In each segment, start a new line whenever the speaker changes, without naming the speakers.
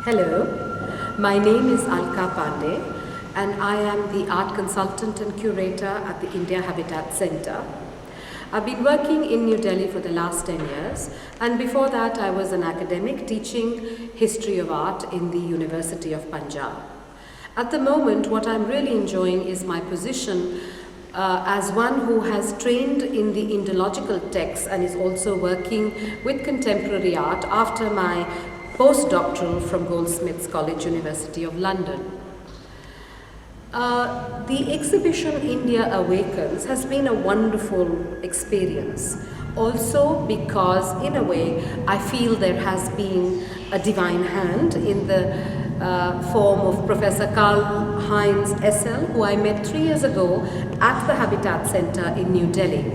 Hello, my name is Alka Pandey and I am the art consultant and curator at the India Habitat Center. I've been working in New Delhi for the last 10 years, and before that I was an academic teaching history of art in the University of Punjab. At the moment, what I'm really enjoying is my position as one who has trained in the Indological texts and is also working with contemporary art after my postdoctoral from Goldsmiths College, University of London. The exhibition India Awakens has been a wonderful experience. Also because in a way I feel there has been a divine hand in the form of Professor Karl-Heinz Essel, who I met 3 years ago at the Habitat Center in New Delhi.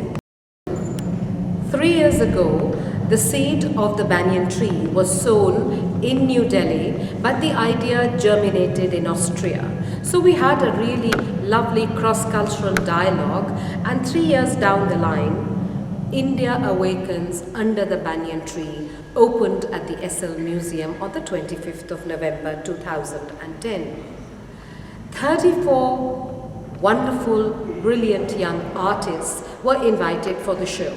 3 years ago, the seed of the banyan tree was sown in New Delhi, but the idea germinated in Austria. So we had a really lovely cross-cultural dialogue, and 3 years down the line, India Awakens Under the Banyan Tree opened at the Essel Museum on the 25th of November 2010. 34 wonderful, brilliant young artists were invited for the show.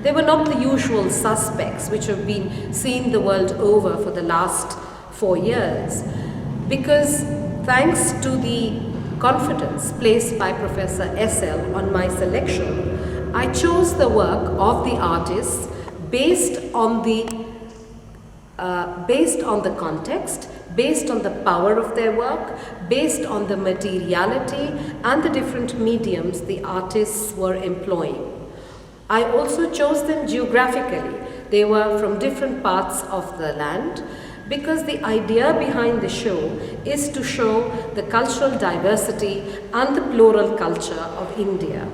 They were not the usual suspects which have been seen the world over for the last 4 years, because thanks to the confidence placed by Professor Essel on my selection, I chose the work of the artists based on the context, based on the power of their work, based on the materiality and the different mediums the artists were employing. I also chose them geographically. They were from different parts of the land, because the idea behind the show is to show the cultural diversity and the plural culture of India.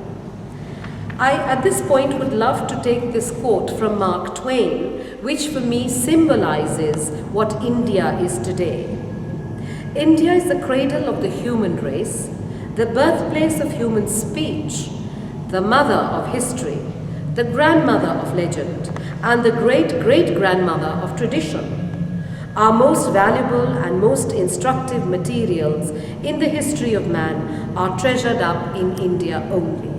I, at this point, would love to take this quote from Mark Twain, which for me symbolizes what India is today. India is the cradle of the human race, the birthplace of human speech, the mother of history, the grandmother of legend, and the great-great-grandmother of tradition. Our most valuable and most instructive materials in the history of man are treasured up in India only.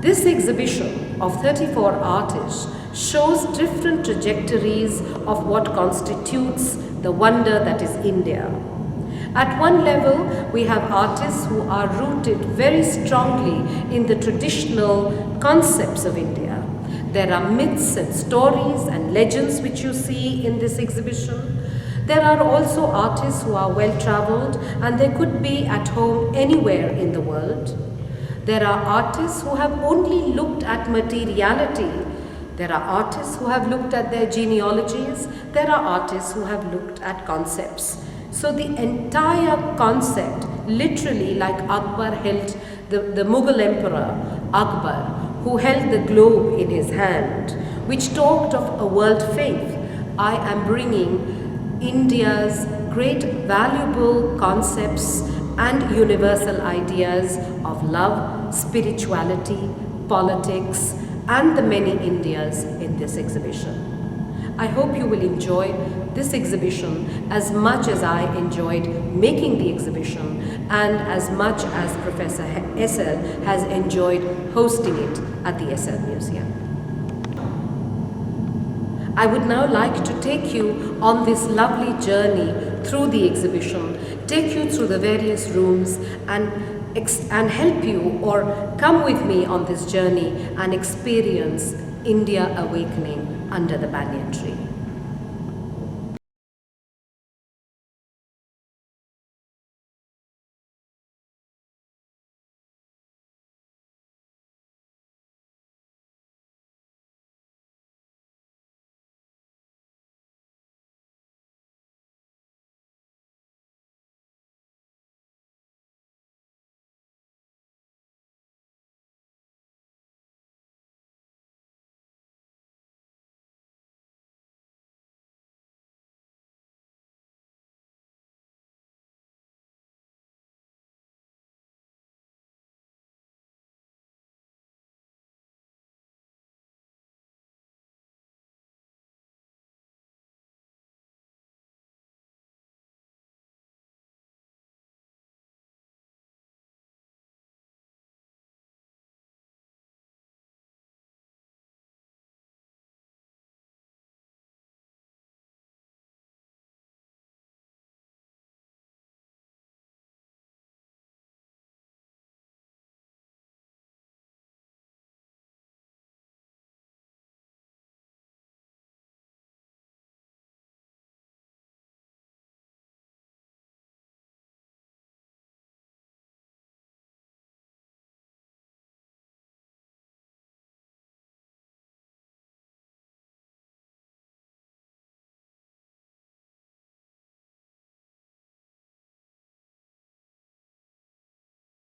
This exhibition of 34 artists shows different trajectories of what constitutes the wonder that is India. At one level, we have artists who are rooted very strongly in the traditional concepts of India. There are myths and stories and legends which you see in this exhibition. There are also artists who are well-traveled, and they could be at home anywhere in the world. There are artists who have only looked at materiality. There are artists who have looked at their genealogies. There are artists who have looked at concepts. So the entire concept, literally like Akbar held, the Mughal emperor Akbar, who held the globe in his hand, which talked of a world faith. I am bringing India's great valuable concepts and universal ideas of love, spirituality, politics, and the many Indias in this exhibition. I hope you will enjoy this exhibition as much as I enjoyed making the exhibition, and as much as Professor Essel has enjoyed hosting it at the Essel Museum. I would now like to take you on this lovely journey through the exhibition, take you through the various rooms and help you, or come with me on this journey and experience India Awakening Under the Banyan Tree.